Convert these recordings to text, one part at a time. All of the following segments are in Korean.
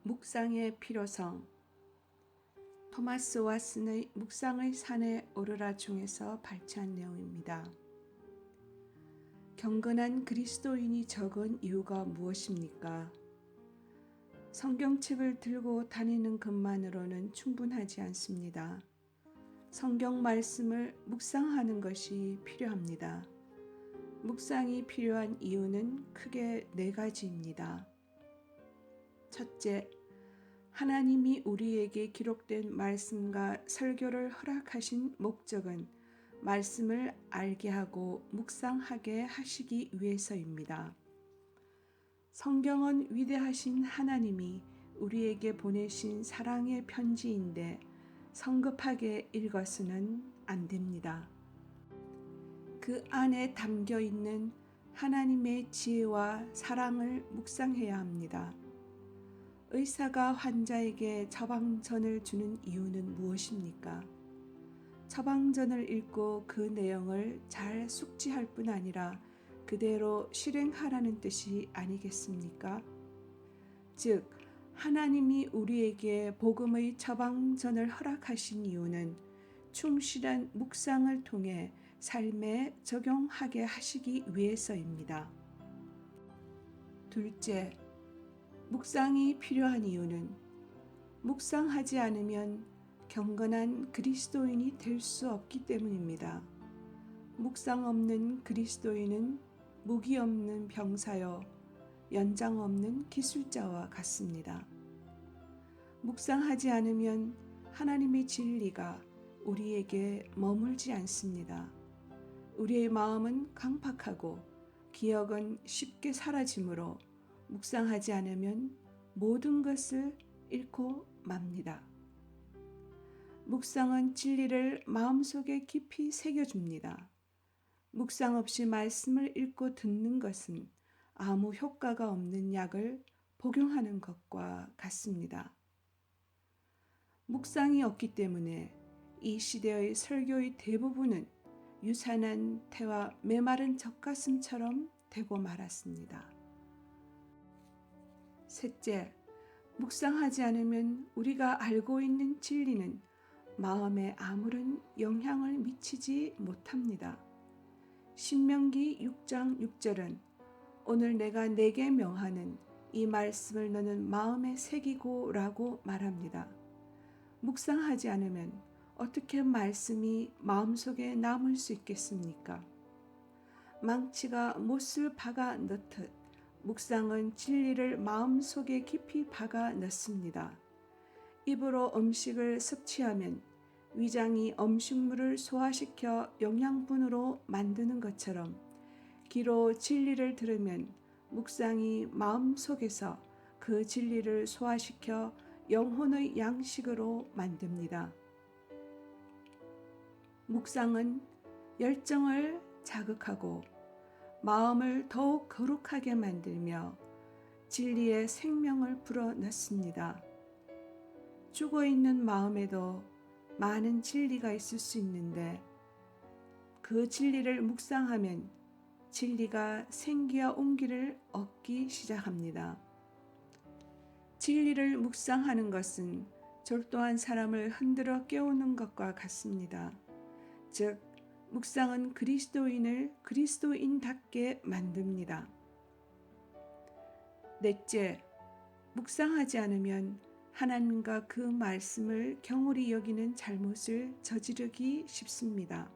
묵상의 필요성. 토마스 왓슨의 묵상의 산에 오르라 중에서 발췌한 내용입니다. 경건한 그리스도인이 적은 이유가 무엇입니까? 성경책을 들고 다니는 것만으로는 충분하지 않습니다. 성경 말씀을 묵상하는 것이 필요합니다. 묵상이 필요한 이유는 크게 4가지입니다. 첫째, 하나님이 우리에게 기록된 말씀과 설교를 허락하신 목적은 말씀을 알게 하고 묵상하게 하시기 위해서입니다. 성경은 위대하신 하나님이 우리에게 보내신 사랑의 편지인데 성급하게 읽어서는 안 됩니다. 그 안에 담겨 있는 하나님의 지혜와 사랑을 묵상해야 합니다. 의사가 환자에게 처방전을 주는 이유는 무엇입니까? 처방전을 읽고 그 내용을 잘 숙지할 뿐 아니라 그대로 실행하라는 뜻이 아니겠습니까? 즉, 하나님이 우리에게 복음의 처방전을 허락하신 이유는 충실한 묵상을 통해 삶에 적용하게 하시기 위해서입니다. 둘째, 묵상이 필요한 이유는 묵상하지 않으면 경건한 그리스도인이 될 수 없기 때문입니다. 묵상 없는 그리스도인은 무기 없는 병사여 연장 없는 기술자와 같습니다. 묵상하지 않으면 하나님의 진리가 우리에게 머물지 않습니다. 우리의 마음은 강팍하고 기억은 쉽게 사라지므로 묵상하지 않으면 모든 것을 잃고 맙니다. 묵상은 진리를 마음속에 깊이 새겨줍니다. 묵상 없이 말씀을 읽고 듣는 것은 아무 효과가 없는 약을 복용하는 것과 같습니다. 묵상이 없기 때문에 이 시대의 설교의 대부분은 유산한 태와 메마른 젖가슴처럼 되고 말았습니다. 셋째, 묵상하지 않으면 우리가 알고 있는 진리는 마음에 아무런 영향을 미치지 못합니다. 신명기 6장 6절은 오늘 내가 네게 명하는 이 말씀을 너는 마음에 새기고 라고 말합니다. 묵상하지 않으면 어떻게 말씀이 마음속에 남을 수 있겠습니까? 망치가 못을 박아 넣듯 묵상은 진리를 마음속에 깊이 박아 넣습니다. 입으로 음식을 섭취하면 위장이 음식물을 소화시켜 영양분으로 만드는 것처럼 귀로 진리를 들으면 묵상이 마음속에서 그 진리를 소화시켜 영혼의 양식으로 만듭니다. 묵상은 열정을 자극하고 마음을 더욱 거룩하게 만들며 진리의 생명을 불어넣습니다. 죽어있는 마음에도 많은 진리가 있을 수 있는데 그 진리를 묵상하면 진리가 생기와 온기를 얻기 시작합니다. 진리를 묵상하는 것은 졸도한 사람을 흔들어 깨우는 것과 같습니다. 즉, 묵상은 그리스도인을 그리스도인답게 만듭니다. 넷째, 묵상하지 않으면 하나님과 그 말씀을 경홀히 여기는 잘못을 저지르기 쉽습니다.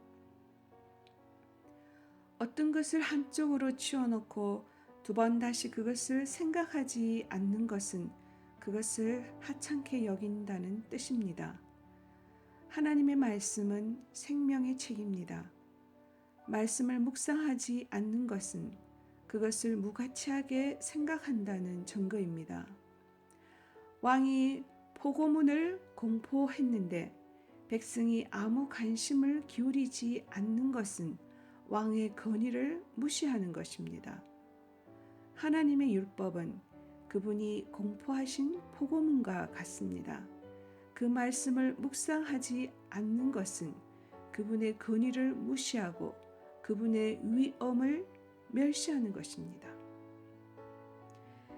어떤 것을 한쪽으로 치워놓고 2번 다시 그것을 생각하지 않는 것은 그것을 하찮게 여긴다는 뜻입니다. 하나님의 말씀은 생명의 책입니다. 말씀을 묵상하지 않는 것은 그것을 무가치하게 생각한다는 증거입니다. 왕이 포고문을 공포했는데 백성이 아무 관심을 기울이지 않는 것은 왕의 건의를 무시하는 것입니다. 하나님의 율법은 그분이 공포하신 포고문과 같습니다. 그 말씀을 묵상하지 않는 것은 그분의 건의를 무시하고 그분의 위엄을 멸시하는 것입니다.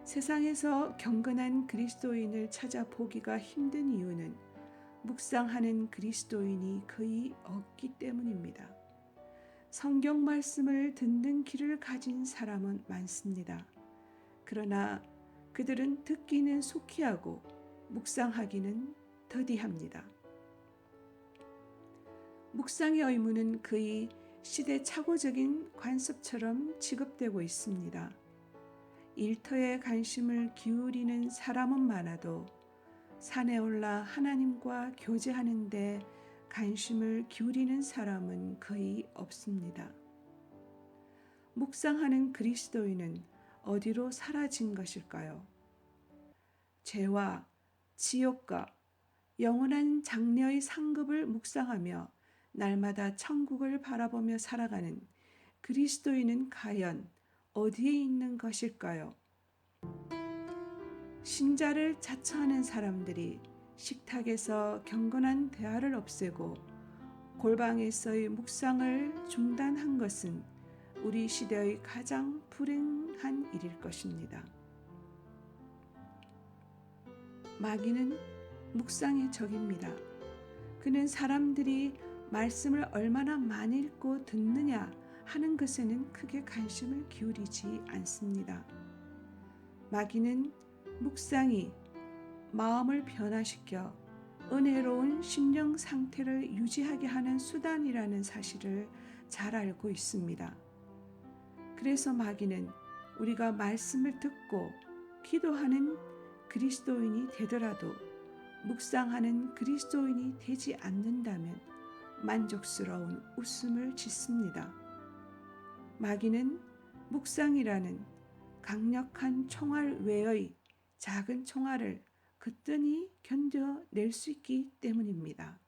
세상에서 경건한 그리스도인을 찾아보기가 힘든 이유는 묵상하는 그리스도인이 거의 없기 때문입니다. 성경 말씀을 듣는 귀를 가진 사람은 많습니다. 그러나 그들은 듣기는 속히 하고 묵상하기는 더디합니다. 묵상의 의무는 거의 시대착오적인 관습처럼 취급되고 있습니다. 일터에 관심을 기울이는 사람은 많아도 산에 올라 하나님과 교제하는 데 관심을 기울이는 사람은 거의 없습니다. 묵상하는 그리스도인은 어디로 사라진 것일까요? 죄와 지옥과 영원한 장래의 상급을 묵상하며 날마다 천국을 바라보며 살아가는 그리스도인은 과연 어디에 있는 것일까요? 신자를 자처하는 사람들이 식탁에서 경건한 대화를 없애고 골방에서의 묵상을 중단한 것은 우리 시대의 가장 불행한 일일 것입니다. 마귀는 묵상의 적입니다. 그는 사람들이 말씀을 얼마나 많이 읽고 듣느냐 하는 것에는 크게 관심을 기울이지 않습니다. 마귀는 묵상이 마음을 변화시켜 은혜로운 심령 상태를 유지하게 하는 수단이라는 사실을 잘 알고 있습니다. 그래서 마귀는 우리가 말씀을 듣고 기도하는 그리스도인이 되더라도 묵상하는 그리스도인이 되지 않는다면 만족스러운 웃음을 짓습니다. 마귀는 묵상이라는 강력한 총알 외의 작은 총알을 거뜬히 견뎌낼 수 있기 때문입니다.